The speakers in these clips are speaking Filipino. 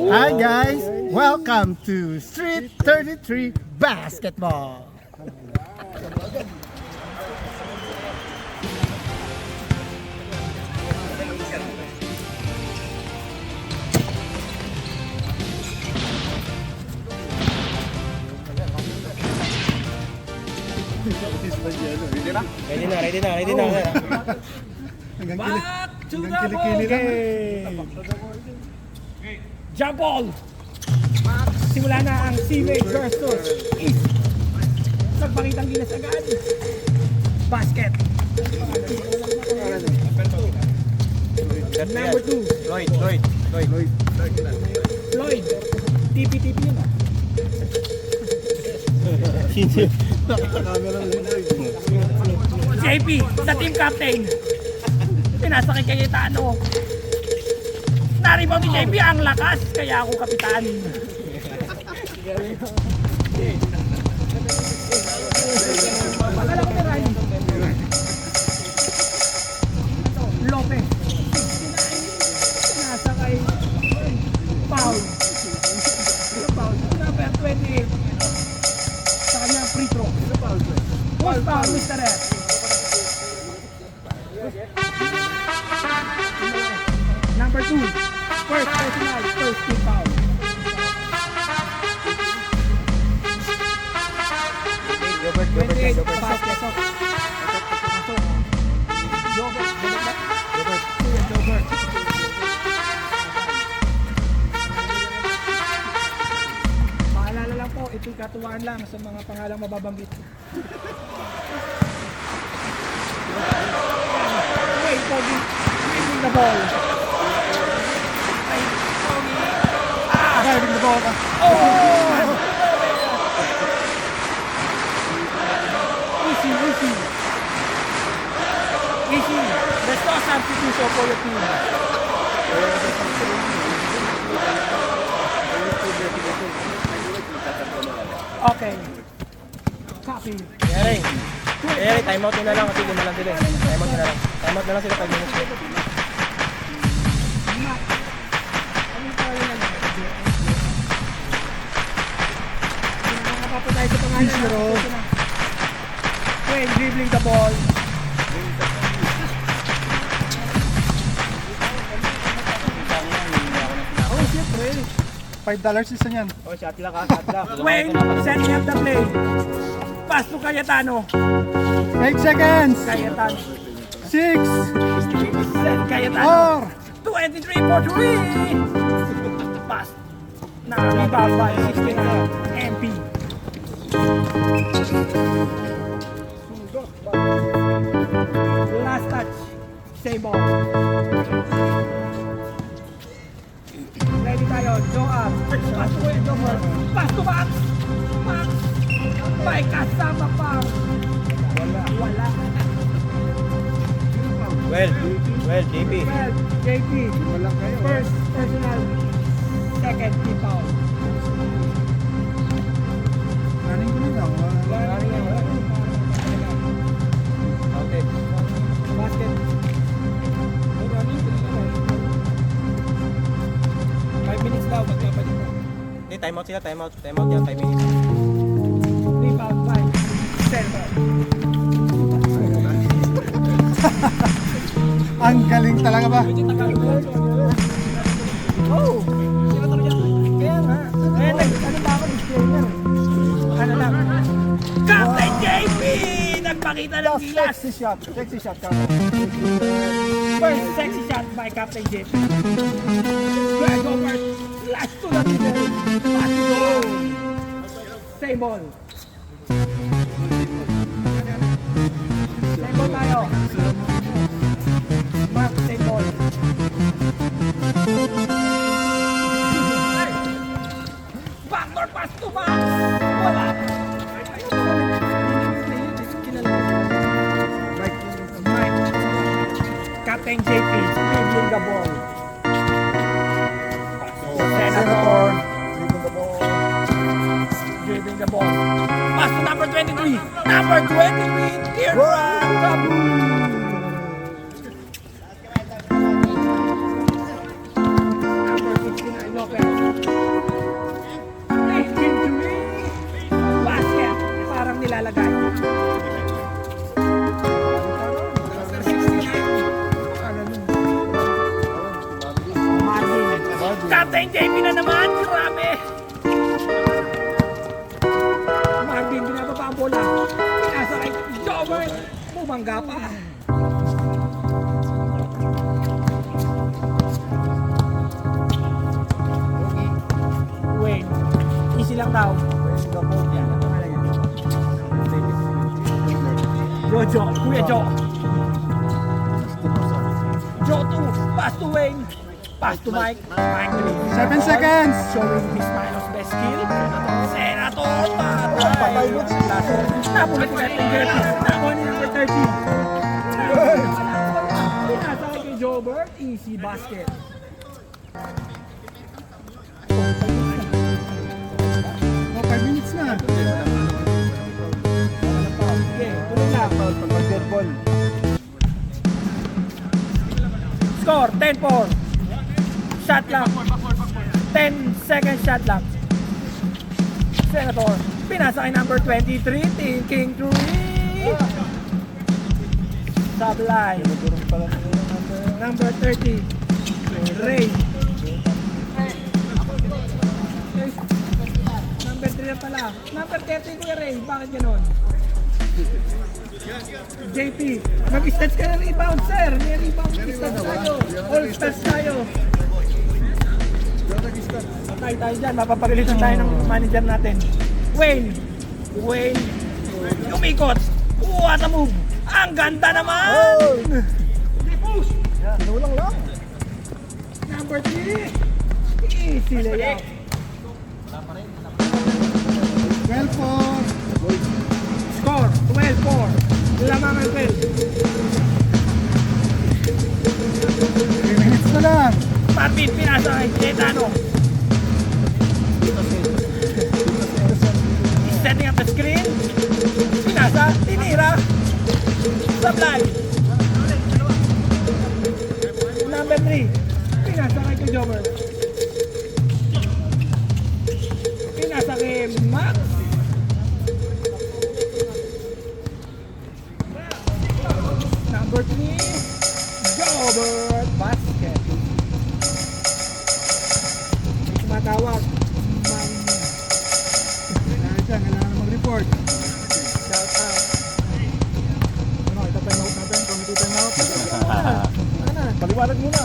Hi guys, welcome to Street 33 Basketball. Ready na. Back to the ball game! Jump ball! Simula na ang C-Mate versus East. Nagpakitang gilas agad. Basket. Number 2. Lloyd. Floyd. TP yun ah. JP, the team captain. Pinasa kay Cayetano. Naribaw ni JP ang lakas, kaya ako kapitan. Akala ko na rin. Lopez. 69. Nasa kay Paul. Number 28. Sa kanyang free throw. Who's foul, Mr. F? Number 2. First personal, first team foul. Gilbert. 28, basket. Gilbert. Paalala lang po, ito'y katuwaan lang sa mga pangalang mababanggit. Wait, Pogi. Winning the ball. Wait, Pogi. Driving the ball. Easy. There's no substitution for your team. Okay. Copy. Yari, timeout nyo na lang kasi lima lang sila. Timeout na lang sila 5 minutes. Nakapatay sa pangalan. Wayne dribbling the ball. Oh, siyempre. $5 isa niyan. Oh, shot lang. Wayne setting up the play. Pass to Cayetano. 8 seconds. Cayetano. 6, Cayetano. 4, 23 for 3. Pass. Nakalibaw by 69 MP. Last touch. Same ball. Ready tayo. Joab. Pass to Wayne. Pass to Max. May kasama pa. Wala. Well, JP. Well, JP. First personal. Second team foul. running ko na lang. Okay. Basket. 5 minutes daw, magkabalik mo. Hindi, timeout sila. Timeout yan, 5 minutes. Rebound by center. Ang galing talaga ba? Oh! Kaya nga. Ano ba ako, disclaimer? Ano lang? Captain JP! Nagpakita ng gilas. Sexy shot ka. First sexy shot by Captain JP. Greg over. Last to the middle. Pass to goal. Same ball. Same ball tayo. Mark, same ball. Backdoor pass to Max. Wala. Mike. Captain JP dribbling the ball. Senator dribbling the ball. Pass to number 23. Number 23, Tierra Tabu. Number 69, Lopez. Captain JP na naman, grabe! Marvin, binababa ang bola. Pinasa kay Jobert. Bumangga pa. Wayne, easy lang daw. Jojo, Kuya Jo. Jo to, pass to Wayne. Pass to Mike. Mike to Lee. 7 seconds. Showing his Milo's best skill. Senator, patay. Napulit ko natin yung nakuha ni number 30. Pinasa kay Jobert, easy basket. Oh, 5 minutes na. Okay, tuloy lang. Score, 10-4. Shot lang. 10 second shot lang. Senator, pinasa kay number 23, thinking three. Sablay. Number 30, Ray. Number 3 na pala. Number 30 Kuya Ray, bakit ganon? JP, mag-stats ka ng rebound, sir. May rebound stats tayo. All stats tayo. Patay tayo dyan, mapapagalitan tayo ng manager natin. Wayne, umikot. What a move. Ang ganda naman. Nulang lang. Number 3. Easy layup. 12-4. Score, 12-4. Lamang ang 12. 3 minutes na lang. Marvin, pinasa kay Jetano. He's setting up the screen. Pinasa, tinira. Sablay. Number 3. Pinasa kay Jover. Pinasa kay Max. Number 3. Jover. Basket. May tumatawag. Kailangan na mag-report. Shout out. Ano, ito time out natin. Committee time out. Paliwanag muna.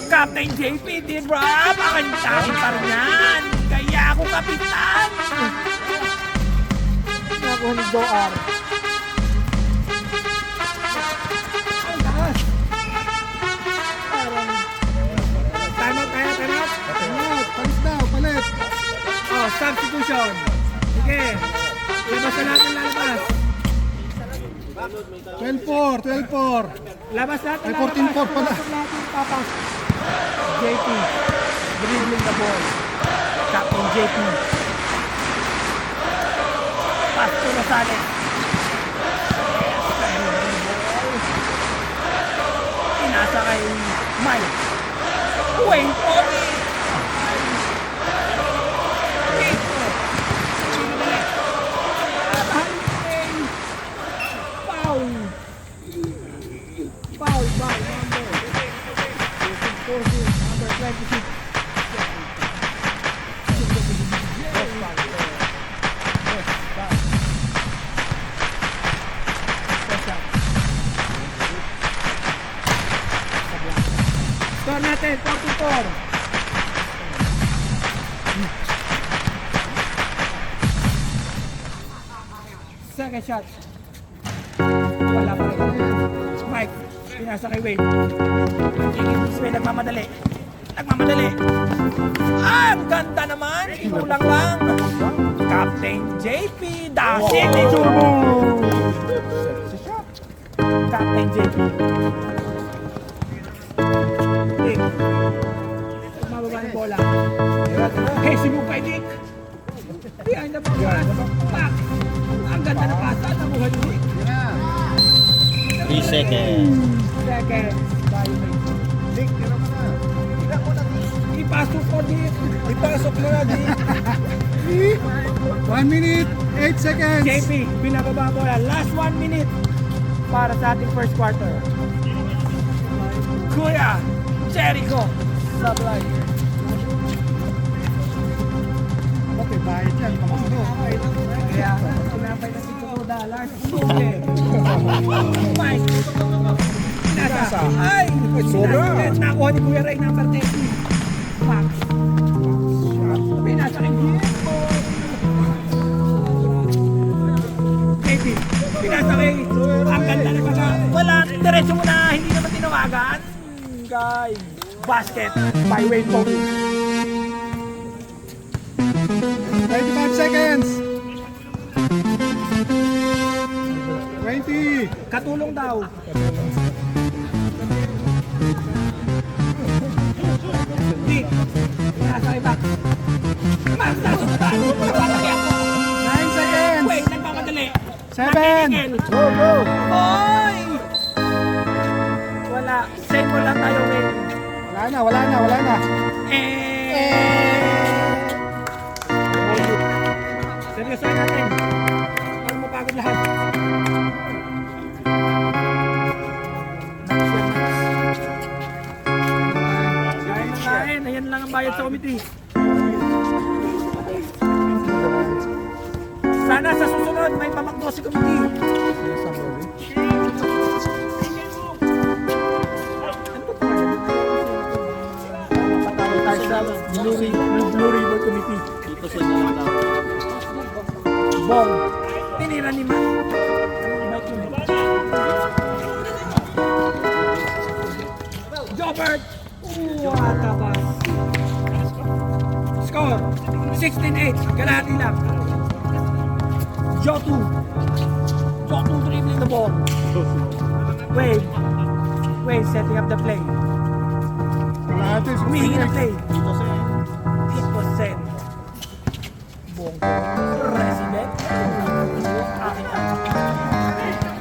Captain JP, di ba? Pakantakin pa rin yan. Kaya ako kapitan. Nakuha ni Doar. Ang taas. Time out. Out. Palit daw. Palit. Oh, substitution. Sige. Labas na natin lalabas. 12-4. Labas natin Ay, lalabas. 14-4 pala. Labas natin papas. JP. Dribbling the ball. Captain JP. Pass to Rosales. Pinasa kay Mike. Wayne Pori. Foul, number 26. Score natin, 44. Second shot. Wala pa rin. Mike, pinasa kay Wade. Sway, nagmamadali. Ang ganda naman. Inulang lang. Captain JP, the City Turbo. Captain JP. Dick. Mababa ng bola. Hey, sumupay Dick. Behind the back. Back. Ang ganda na pasa. Nakuha ni Dick. 3 seconds. Second. Dick, tira mo na. Tira mo na, Dick. Ipasok ko Dick. Ipasok mo na, Dick. 1 minute, 8 seconds. JP, binababa ang bola. Last 1 minute para sa ating first quarter. Kuya, Jericho, Sablay. Okay, bayad yan. Pamanggo. Kaya, pinapay na si $2. Umuwi. Mike. Nasa. Ay! Sobra. Nakuha ni Kuya Ray number 10. Max. Pinasa kay Diego. Maybe. Pinasa kay. Ang ganda na baga. Wala. Diretso mo na. Hindi naman tinawagan. Guys. Basket. By Wayne Pogi. 25 seconds. 20. Katulong daw. Di. Pinasa kay Max. Max, nasusunod. Napalaki ako. 9 seconds. Wait, nagmamadali. 7. Go, go. Boy! Wala. Save mo lang tayo, Wayne. Wala na. Seryosoy natin. Para mapagod lahat. Kain. Ayan lang ang bayad sa committee. Sana sa susunod may pamakdo si committee. Blue River Committee. Bong. Tinira ni Matt. Jobert. What a pass. Score. 16-8. Kalahati lang. Jotu. Jotu dribbling the ball. Wade setting up the play. Humihingi ng play. Tito Sen. Bong. President.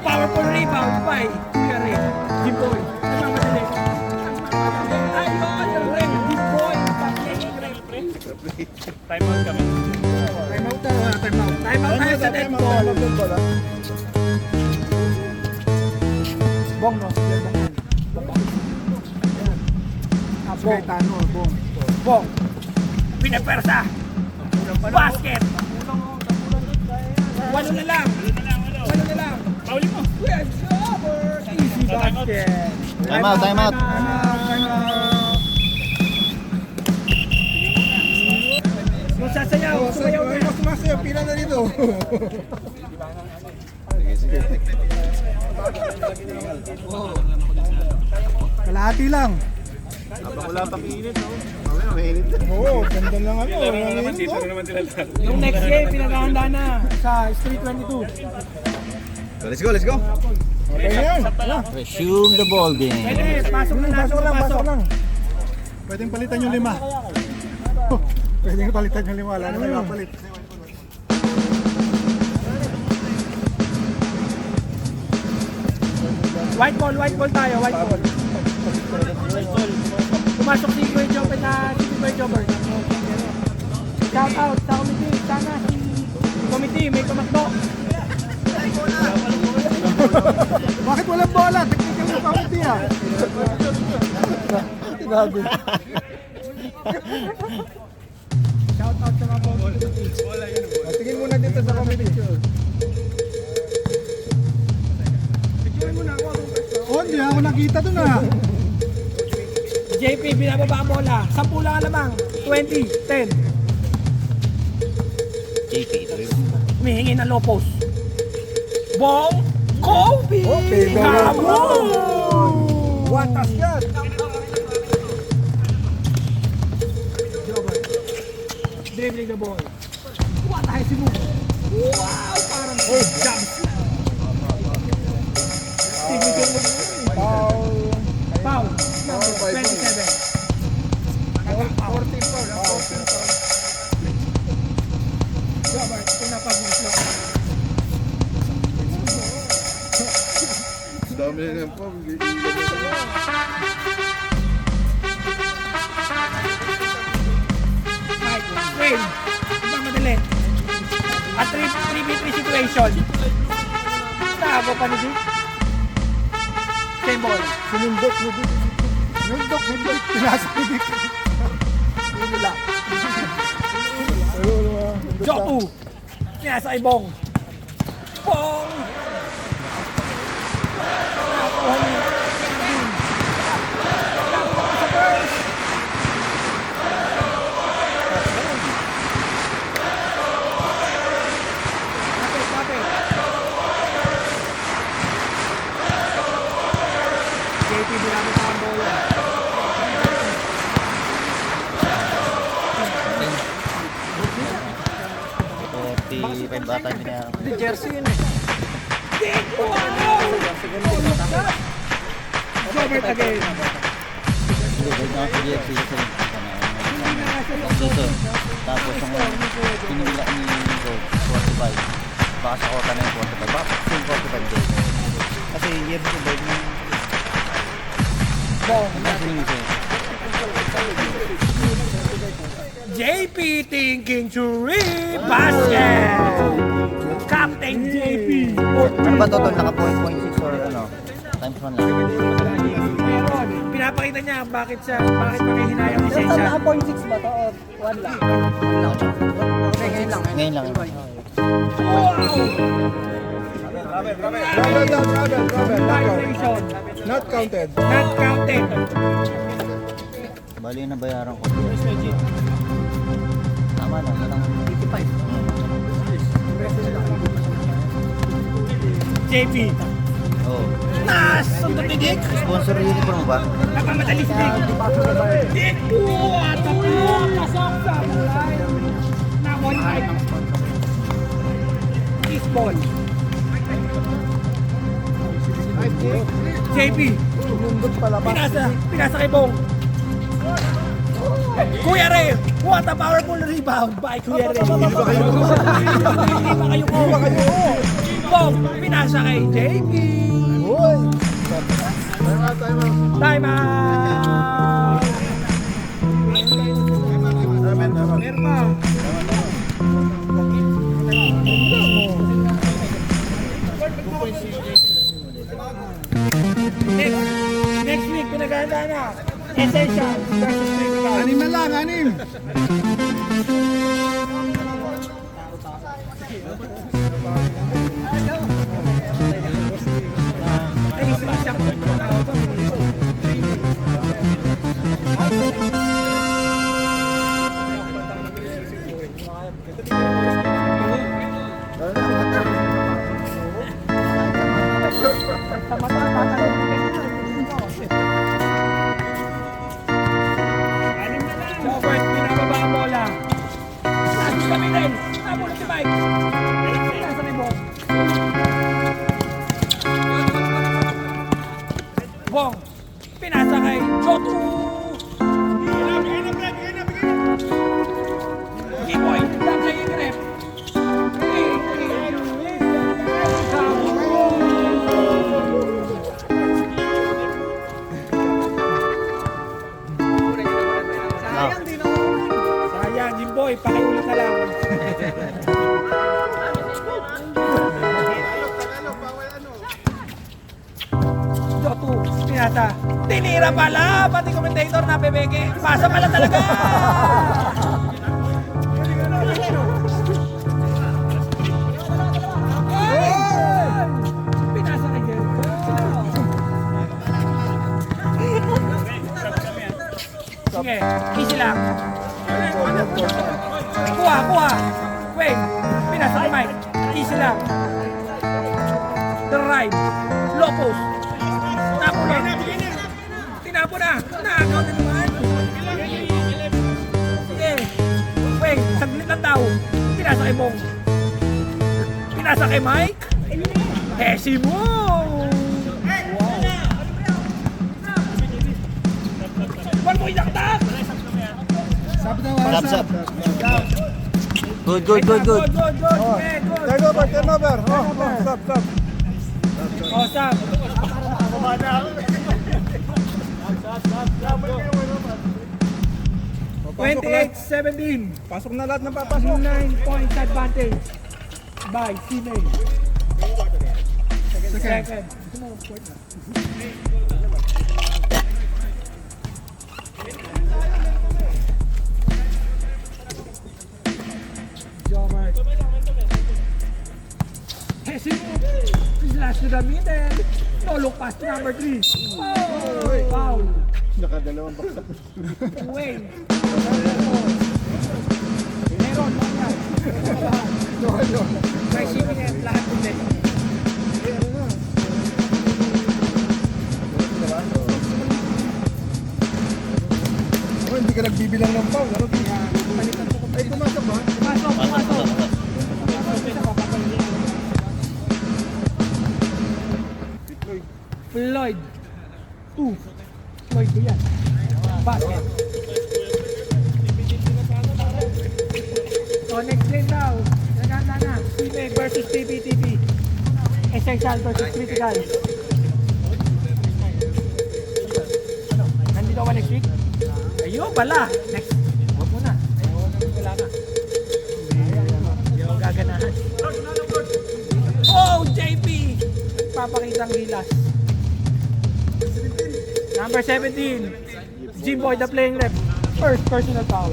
Powerful rebound by Kuya Jimboy. Nagmamadali. Ayun, Red. Jimboy. Time out kami. Time out Tayo sa dead ball. Bong, no? Bong. Bong. Bong. Pinapersa. Basket. Walo na lang. Pauli mo. Yes, over. Easy basket. Time out. Time out. Yung sasayaw, sumayaw na. Sumasayaw. Pila na dito. Kalahati lang. Wala pang init, no? Mamaya, mainit na. Oo, ganda lang ano. Yung next game, pinaghahanda na sa Street 22. Let's go. Okay na yan. Resume the ball game. Pwede, pasok na natin. Pasok lang. Pwedeng palitan yung 5. Pwedeng palitan yung 5. Wala na may mapalit. White ball tayo, white ball. Pumasok si Kuya Jobert na si Kuya Jobert. Shout out sa committee. Sana si committee may tumakbo. Bakit walang bola? Technical na committee ah. Tinabi. Shout out sa mga boss. Tingin muna dito sa committee. Picturein mo na ako. Oh, hindi ako nakita dun ah. JP, binababa ang bola. 10 lang lamang. 20, 10. JP. Humihingi ng low post. Bong! Kobe! Okay, go, go. Kamo! Watas yan. Dribbling the ball. What a si Luke. Wow! Parang jump. Foul. Number 27. 14 foul. Robert, pinapag-islo. Dami na po. Mike, Wayne. Ibang madali. At 3v3 situation. Tago pa ni Dick. Same ball. Sinundot mo dito. Nundok, pinasa ni Dick. Jotu! Pinasa kay Bong. Bong! Nakuha ni Edwin. Nakuha sa first. Lapit. JP, binamit ang bola. Bata yung binayaran ko. Jersey yun eh. Dick! Wow! Robert again. Hindi, wait na ako sa GFC kasi season. Tapos ang pinila ni Gold, 45. Baka sa kota na yung 45. Baka yung 45 days. Kasi years ko ba yung Bong. sinisip. JP thinking to basket. Captain JP. Ano ba total? Naka 0.6 or ano? Times 1 lang. Meron. Pinapakita niya bakit manghihinayang ni Sensha. Naka 0.6 ba to o 1 lang? Ngayon lang. Wow! Robert. Violation. Not counted. Not counted. Bali na bayaran ko. Tama na. Walang 85. JP. Oo. Sundot ni Dick. Sponsor uniform ba? Nakamadali si Dick. Dick po! At ako! Pasok sa mulay. Na-1 Kiss ball. JP. Pinasa kay Bong. Kuya Re, what a powerful rebound by Kuya Re. Hindi pa kayo ko. Bong, pinasa kay JP. Time out. Meron pa. Next week, pinaganda na. Essential versus critical. Anim na lang, anim. Ay, smash up. Robert, pinababa ang bola. Lagi kami din. Nabulot si Mike. Nasa ni Bong. Bong, pinasa kay Jotu. Giboy, dam sa igrep. Sayang, Jimboy, pakiulit na lang. Jotu, pinasa. Tinira pala, pati commentator na bebeke. Pasa pala talaga. Pinasa kay Jericho. Sige, easy lang. Kuha. Wait, pinasa kay Mike. Easy lang. The right. Lopos. Napulon. Tinapo na. Nakakaw na naman. Sige. Wait, saglit lang daw. Pinasa kay Bong. Pinasa kay Mike. Hesi mo. One more yaktak. Sabi na Sap. Good. Good. Turnover. Stop. Oh, stop. 28-17. Pasok na lahat ng papasok. 9 points advantage by Sinay. Second. the middle. No look pass to number 3. Oh, foul. Nakadalawang baksak. Wayne. Meron, yan. May CPF, lahat ulit. Oh, hindi ka nagbibilang ng foul. Ano? Ay, pumasok ba? Pumasok, pumasok. Floyd. 2. Floyd ko yan. Basket. So next game daw. Naganda na. Teammate versus TPTP. Essential versus critical. Nandito ka next week? Ayun pala. Next. Huwag mo na. Wala ka. Hindi ako gaganahan. Oh, JP! Papakitang gilas. Number 17. Jimboy, the playing rep. First personal foul.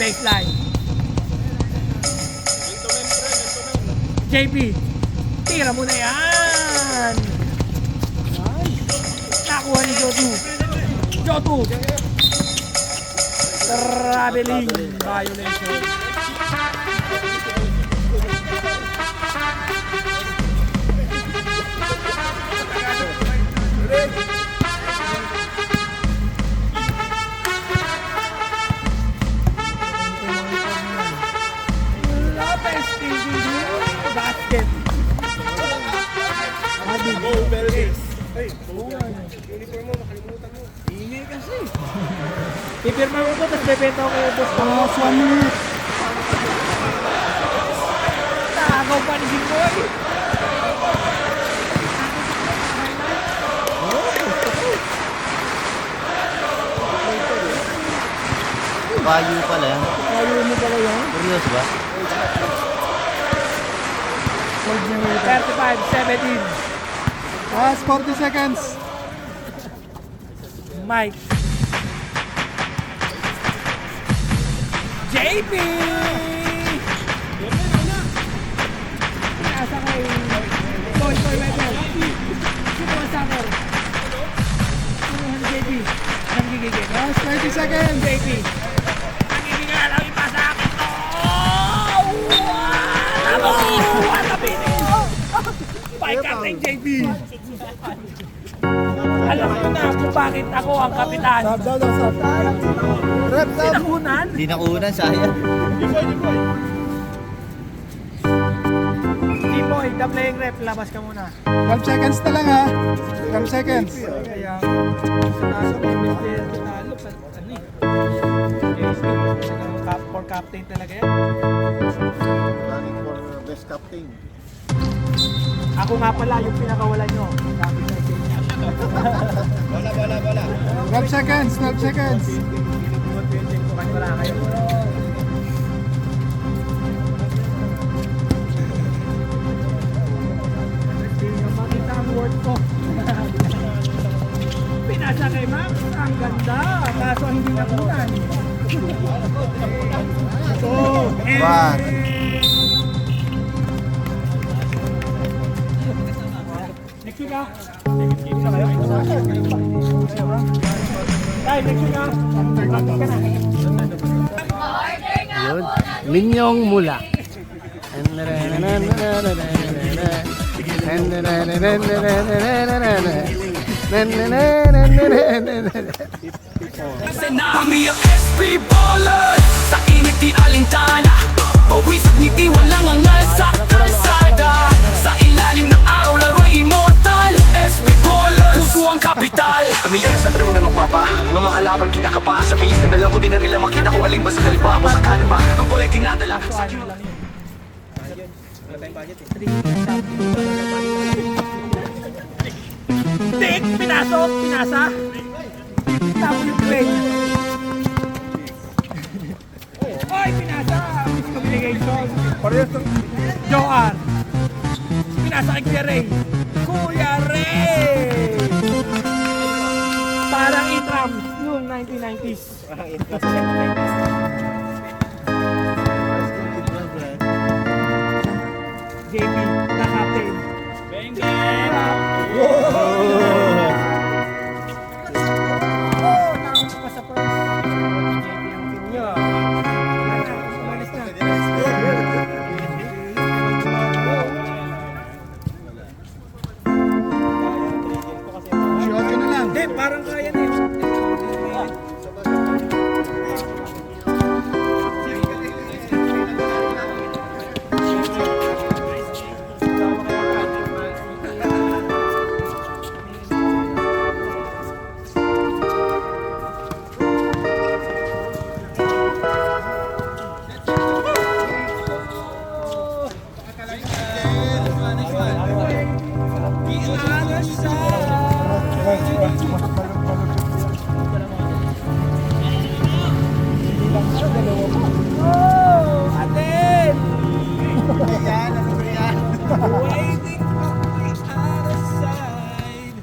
Baseline. JP, tira mo na yan! Nakuha ni Jotu. Jotu! Traveling violation. Lopez TV basket. Hindi kasi. Pipirma mo ko, tapos bebenta ko kayo boss. Last 1 minute. Nakagaw pa ni Jimboy. Bayo pala yan. Ayaw mo pala yan. Seryoso ba? 35-17. Last 40 seconds. Mike. JP! Nasa kay Toy Weber. Sino ang summer? Sino ang JP? Nanggigigil. Last 20 seconds. JP. Nanggigigil. Alam yung pa sa akin to. Wow! What a finish! By Captain JP. Alam ko na kung bakit ako ang kapitan. Stop, stop, stop. Rep, stop. Sinakunan. Hindi nakunan, sayang. Jimboy, the playing rep. Labas ka muna. 12 seconds na lang ha. 12 seconds. Kaya, nasa may Mr. Tinalo, ano eh. For captain talaga yan. Running for best captain. Ako nga pala yung pinakawalan nyo. Sabi sa inyo. 12 seconds, 12 seconds. Wala kayo. Hindi nyo makita ang word ko. Pinasa kay Max. Ang ganda. Kaso hindi nakunan. So, One. next week ah. Ay, next week ah. Practice ka na. Yun. Minyong Mula. Kami ang SP Ballers Sa init di alintana Pawisag ngiti walang angal sa kalsada Sa ilalim ng araw laro'y immortal SP Ballers Puso ang kapital Kami yan sa tarong na magpapa Mga mahalaban kinakapa Sa bilis na dalang ko din na nila makita Kung aling ba sa kalipa Ako sa kanima Ang kulay tinadala sa Dick, pinasok, pinasa. Tapos yung play. Oy, pinasa. Miscommunication. Joan. Pinasa kay Kuya Ray. Kuya Ray! Parang Intrams noong 1990s. Parang Intrams noong 1990s. JP, na captain. Shot ka na lang. Hindi, parang kaya na yun. Oh, atin! Waiting on the other side.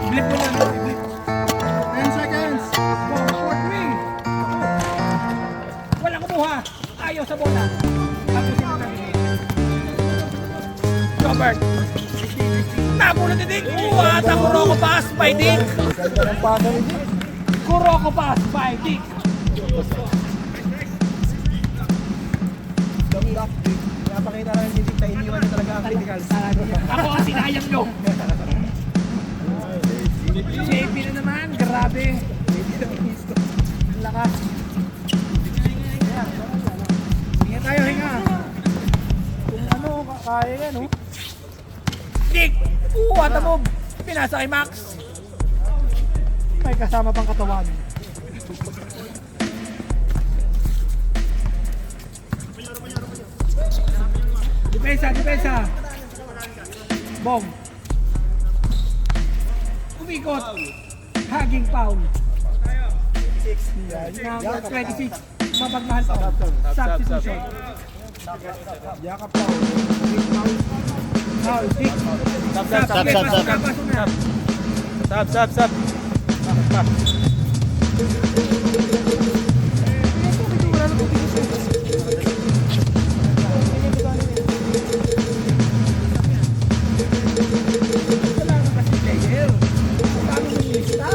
Blip mo lang, blip. 10 seconds. Forward me. Walang kumuha. Ayaw sa bola. Tapusin mo na. Robert. Nabulot ni Dick. At ang Kuroko Pass by Dick. Kuroko Pass by Dick. Napakita lang ni Dick na iniwan niya talaga ang critical. Ako ang sinayang nyo. JP na naman. Grabe. Ang lakas. Hinga tayo, hinga. Kung ano, kaya yan, oh. Dick! What a move! Pinasa kay Max. May kasama pang katawan. Depensa, depensa. Bong. Umikot. Hugging foul. Number 26. Mapagmahal pa. Substitution. Yakap pa. Foul. Dick. Sub, sub. Pasok na. Sab. Kailangan kasi player. Paano mo nilista?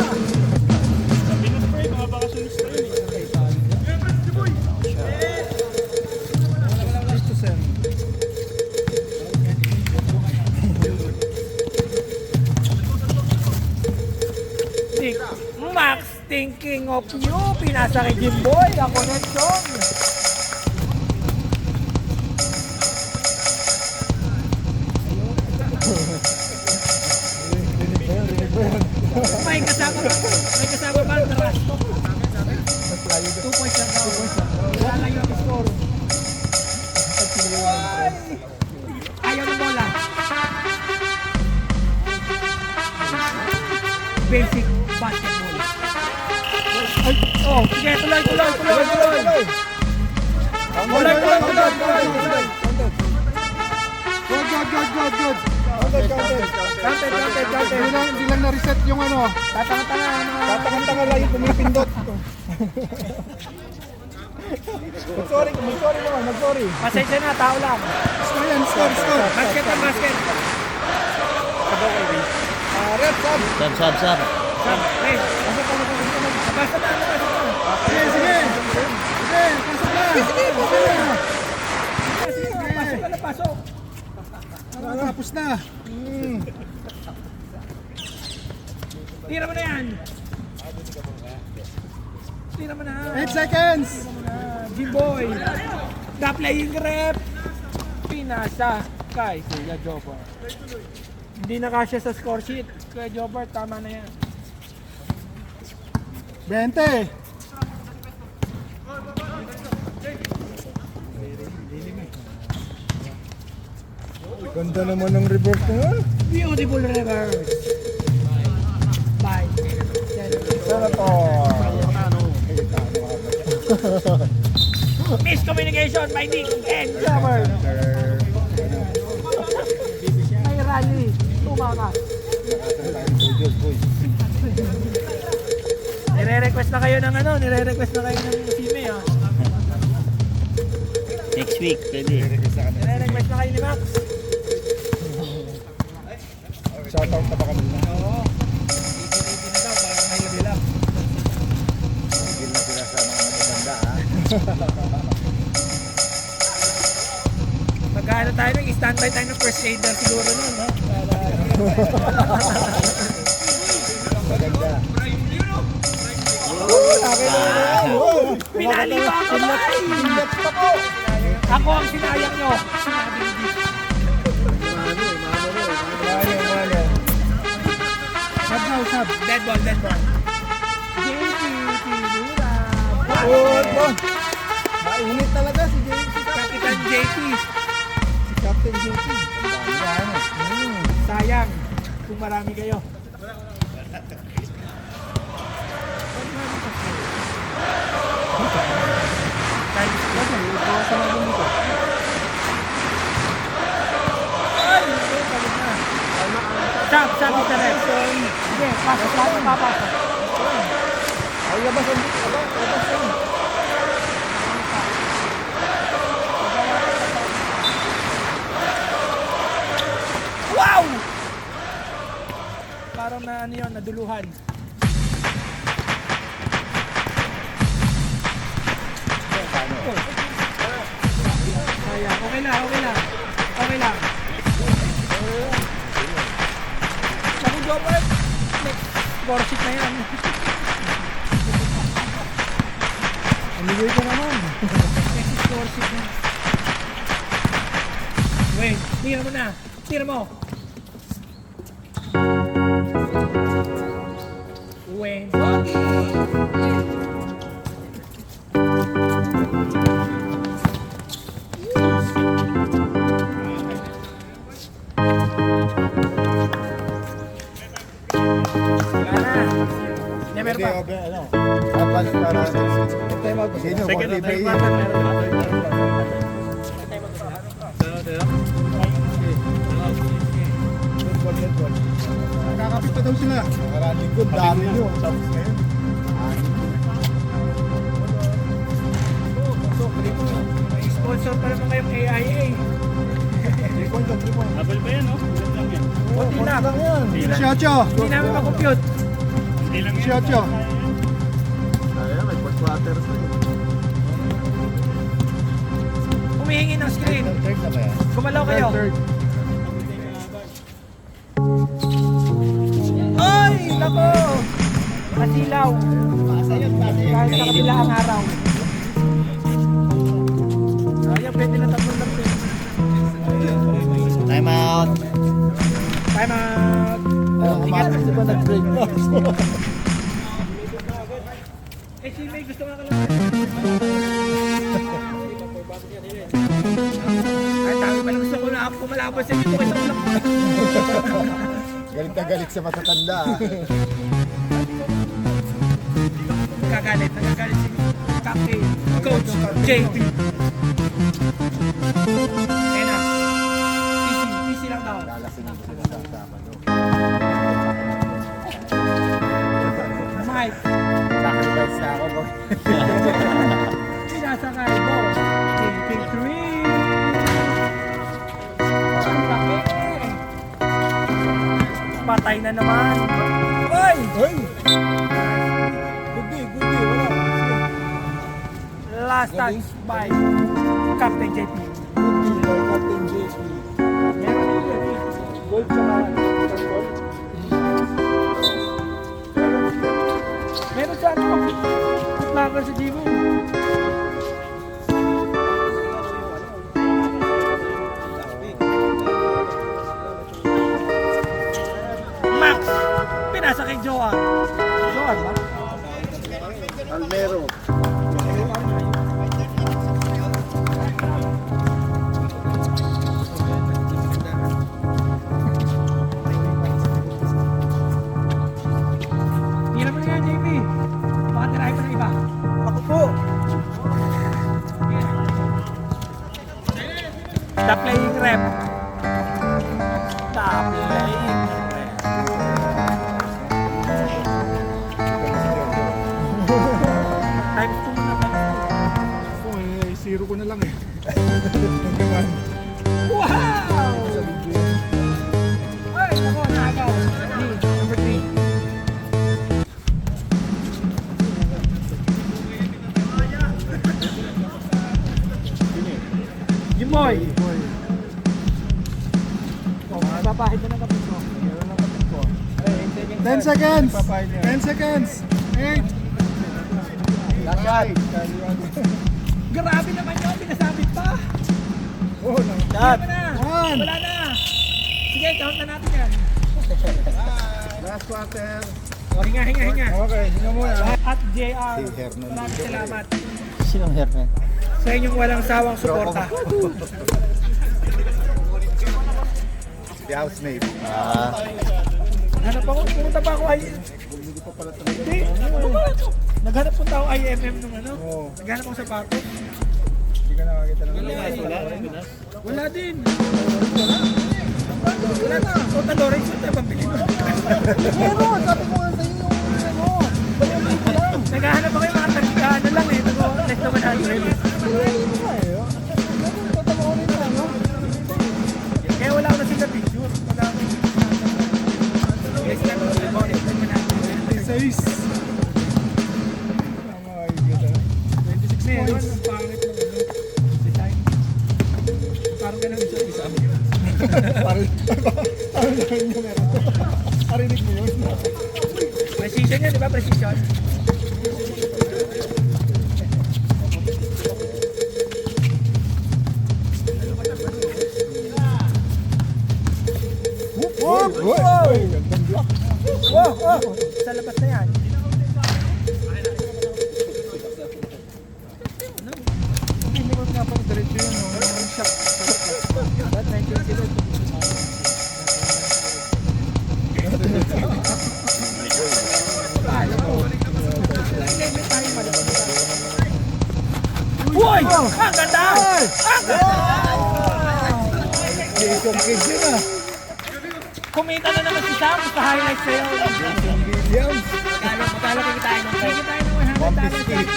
Dick, Max thinking of you. Pinasa kay Jimboy. Ang connection. May kasama ba ang Tarasco? 2 points lang daw. Wala lang yung score. Ayaw ng bola. Basic basketball. Ay, oh, sige, tuloy. Good. Counted. Hindi lang na-reset yung ano. Tatangan lang yung pumipindot. Mag-sorry naman, mag-sorry. Pasensya na, tao lang. Score yan, score. Basket. Red, sab. Sub. Hey, basta na. Sige. Pasok. Tapos na. Tira mo na yan. 8 seconds. Jimboy. The playing rep. Pinasa kay Kuya Jobber. Hindi na kasya sa score sheet. Kuya Jobber, tama na yan. 20. Ganda naman ng reverse na yan. Beautiful reverse. Bye. Senator. Miscommunication by Nick and Jobber. May rally. Tumakas. Nire-request na kayo ng nire-request na kayo ng Sime, ha? Next week, pwede. Nire-request na kayo ni Max. Shoutout na ba kami na? Oo. Itinipin na daw, parang kayo nila. Hindi na sila sa mga matanda ha. Magkano tayo ng standby tayo ng first aider siguro nun, ha? Para... Maganda. Pinali mo ako ba? Ako ang sinayang nyo. Sinabi hindi. Sub. Dead ball. JP, Pinura. Mainit talaga si JP. Kapitan JP. Si Captain JP. Sayang kung marami kayo. Ay, pagod na. Sab, ito rin. Sige, papasok. Ay, labas ang labas ang. Wow! Parang na naduluhan. Sayang, okay lang. Sabi Jobert, next score sheet na yan. Amigay ko naman. Next score sheet na. Wait, tira mo. Wayne Bogey. Never Hindi, ba? okay, ano. Advance para next week. Sino? Second Forty or pay. Nakakapit pa daw sila. Maraming good, dami nyo. Tapos ngayon. May sponsor pa naman kayong AIA. 3 point. Habol ba yan, no? Ulit lang yan. Kunti na. lang yan. Siyacho. Hindi namin makompute. Hindi lang yan. Siyacho. Ayun, may first quarter sa yun. Humihingi ng screen. Third na ba yan? Gumalaw kayo. Third. Ay, nako! Nakasilaw. Kahit sa kabila ang araw. Ayan, pwede na tatlong lang. Time out. Time out. Ingat kasi ba nag-break na? Si May gusto nga ka lang. Ay, dami pala gusto ko na ako kumalabas sa inyo. Ito lang. Galit na galit sa matatanda ha. Nagagalit si Captain Coach JP. Ayan na. Easy lang daw. Lalasing ko sila sa tama no. Mike, Sacrifice na ako. sinasakay mo. King 3. Ang laki. Patay na naman. Oy! Hey! Good day. Wala. Last touch by Captain JP. Good day by Captain JP. Gold tsaka gold. Meron sa Putlakan sa Jibo. Max! Pinasa kay Joan. Joan ba? Almero. Tira mo na yan, JP. Baka tirahin pa ng iba. Ako po. The playing rep. The playing rep. Boy! Papahid na ng kapit ko. 10 seconds! 10 seconds! 8! Grabe naman yun, pinasabit pa. Oh, Shot! Mo na. One. Wala na. Sige, count na natin yan. Last quarter. Hinga. Okay, hinga muna. At JR, Si Hernan. maraming salamat Sinong Hernan? sa inyong walang sawang suporta. The housemate. Hanap ako, pumunta pa ako ay... Hindi, naghanap punta ako IMM nung ano. Naghanap ako sapatos. Hindi ka nakakita ng Wala din. Wala na. O, Talores, ito yung pambili mo. Meron! Sabi ko nga sa inyo ano. Naghahanap ako yung mga ano lang eh. Next naman natin. Kaya wala ako na sila picture. Wala ako. Next time naman natin. 26. 26 Meron, points. ang pangit ng ano, design. Parang ganun isa. Parang naman niya meron. Parinig mo yun. Precision yan, di ba? Precision. Whoop! Gandang block. Sa labas na yan. Hindi mo pinapang diretso yun. Yung shot. Ba't 19-0? Uy! Ang ganda! Ang ganda! Jason Kidd yun ah. Kumita na naman si Sam sa highlight sa'yo. Williams. Magkano kikitain ng tayo? Kikitain ng $100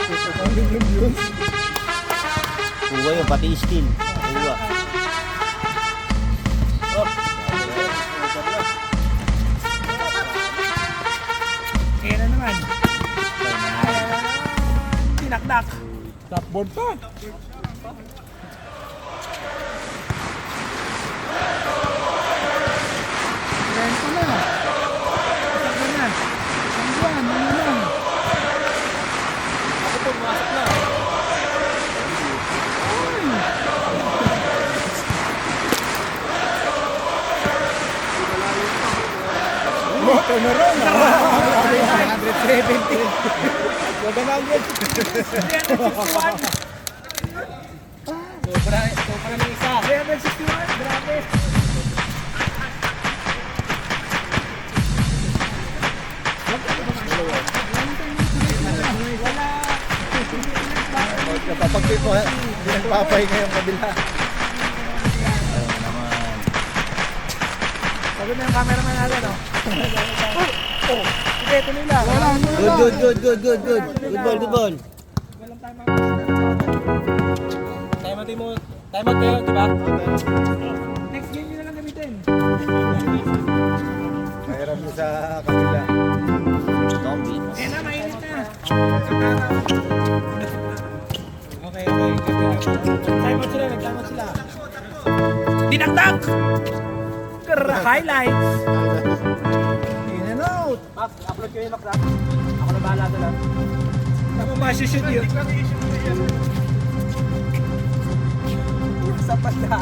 sa 1 million views. Kuha yung pati steel. Kuha. Kaya na naman. Tinakdak. Tapboard pa. Rento na. Isang ganyan. Ang buwan, ano lang. Cameron! 170. Wag na agad. 361. Sobra ng isa. 361. Grabe. Kapag po, hindi nagpapahinga yung kabila. Ayun naman. Sabi na yung cameraman natin, no? Sige, tuloy lang. Good. Good ball. Time out kayo, di ba? Next game nyo na lang gamitin. Mahirap mo sa kabila. Zombie. Eh na, mainit na. Okay. Nag-time out sila. Dinaktak! Highlights! In and out. Max, upload ko yung Max, ha? Ako na bahala doon, ha? Ako ma-shoot yun. Sapat na.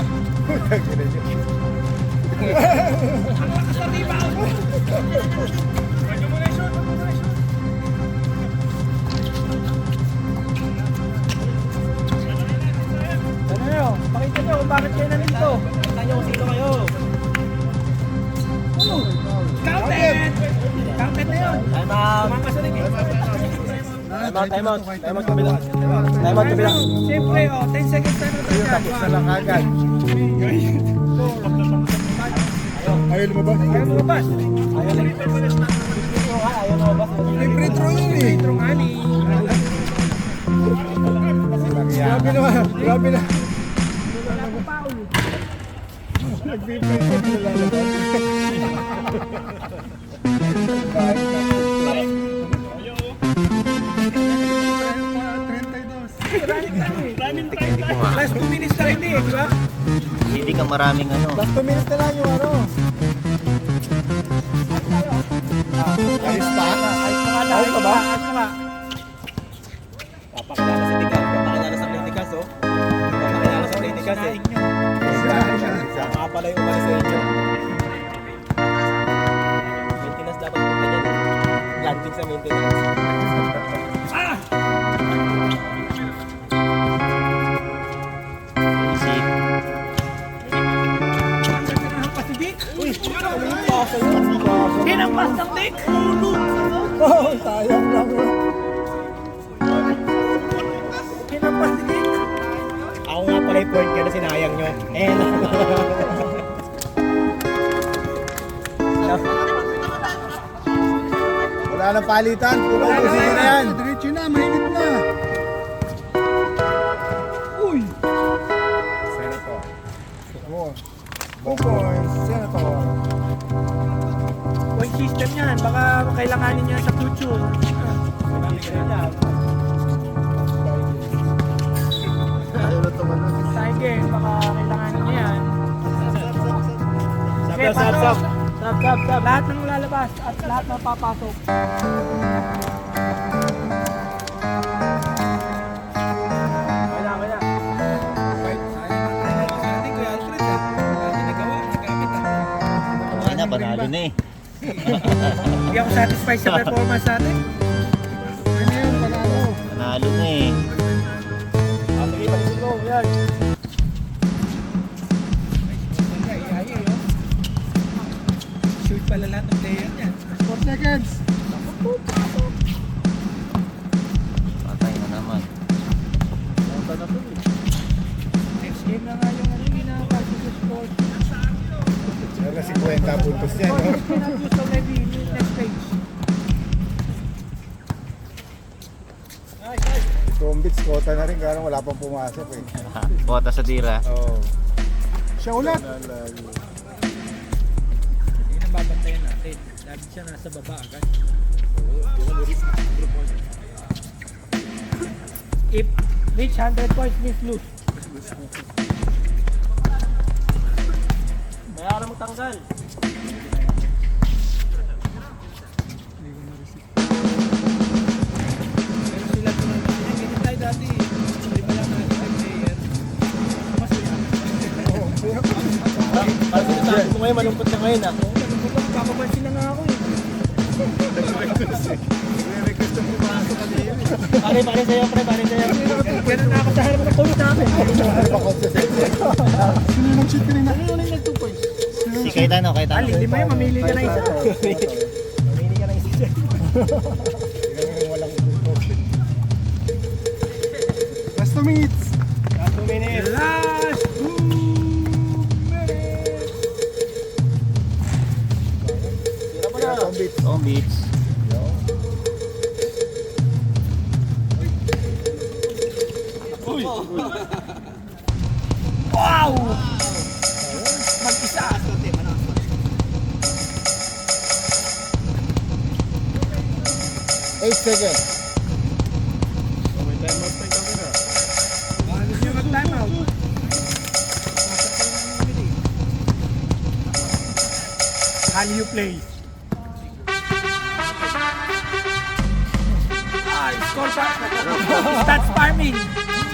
Ang lakas na rebound! Pwede mo na i-shoot, Ano nyo? Pakita nyo kung bakit kayo nandito. Pakita nyo kung sino kayo. Counted! Counted na yun. Time out. Kumamasa rin eh. Time out. kabila. Time out kabila. Siyempre, 10 seconds na natin yan. Sa lang agad. Ayaw lumabas. Ayaw lumabas. May free throw yun eh. Intro nga ni. Grabe naman. Grabe na. Wala ko foul. Nag-free throw nilalabas. Running time eh. nga. Last 2 minutes na rin eh, di ba? Hindi ka maraming ano. Last 2 minutes na lang yung ano. Ayos pa? Ayos pa nga, ayos pa ba? Ayos pa nga. Papakilala si Tigas. Papakilala sa Tigas, oh. Papakilala sa Tigas, eh. Saka pala yung umalis sa inyo. Maintenance dapat po ganyan. Landing sa maintenance. Ah! Easy. Hinampas si Dick. Uy, hinampas ng Dick. Oh, sayang lang. Hinampas si Dick. Ako nga pala yung point kaya sinayang nyo. Wala nang palitan. Puro ubusin na yan. Diretso na, mainit na. Uy! Senator. Boys, Senator. Point system yan. Baka kailanganin niya sa future. Tiger, baka kailanganin niya yan. Okay, pasok. Lahat ng lalabas at lahat ng papasok. Okay na, panalo na eh. Hindi ako satisfied sa performance natin. Ano yun, panalo? Panalo na eh. Shoot pala lahat ng player niyan. 4 seconds. Patay na naman. Next game na nga yung ano, ginagawa sa sport. Wala 50 puntos yan. Oh, No? next game so maybe next page. Tombits, kota na rin. Karang wala pang pumasok eh. Bota sa tira. Oh. Siya ulit. Yun ang babantayan natin. Lagi siya nasa baba agad. If reach 100 points, means lose. Bayaran mo tanggal. Pero sila ganyan tayo dati. Hindi pa lang natin ang player. Mas Parang sinasabi mo ngayon, malungkot ka ngayon, ah. papapansin na nga ako eh. Request ang pumasok kanina. Pare sa'yo, pare sa'yo. Ganun na ako sa harap ng tulog namin. Sino yung nag-cheat kanina? Ano yung nag 2 points? Si Kaitano, Kaitano. Hindi mo yun, mamili ka na isa. Mamili ka ng isa. Last 2 minutes. Last 2 minutes. Last 2 minutes. Tira mo na. Tombits. Oh, beats. Wow! Mag-isa. 8 seconds. Ano siya mag-time out? How you play? Score stats farming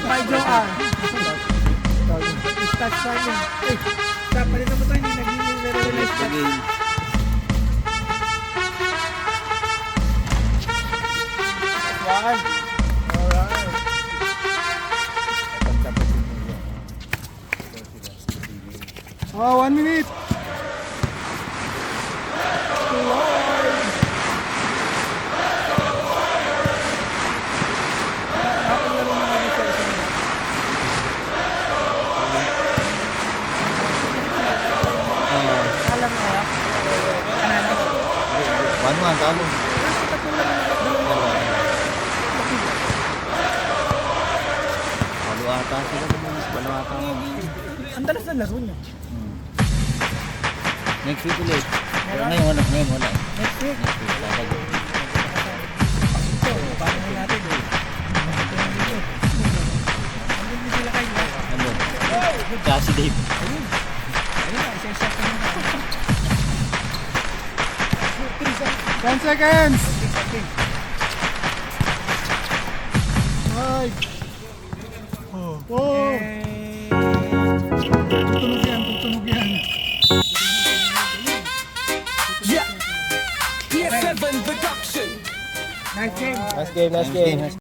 by Joe R. Stats farming. Eh, palit na mo tayo, hindi naging nare-release na. Game. Oh, 1 minute. Alam mo kaya? Kanana. 1-1, talo. Palo ata sila naman. Palo ata. Ang dalas na laro niya. Next week ulit. Pero ngayon wala. Ngayon wala. Next week. Next week. Lalagay. Ito, paano natin eh. Hindi sila kayo. Dave. Ayun na, isang shot na muna. 10 seconds! 5. Oh. Tutunog yan, tutunog yan. Yeah. PS7 production. Nice game. Nice game, nice game.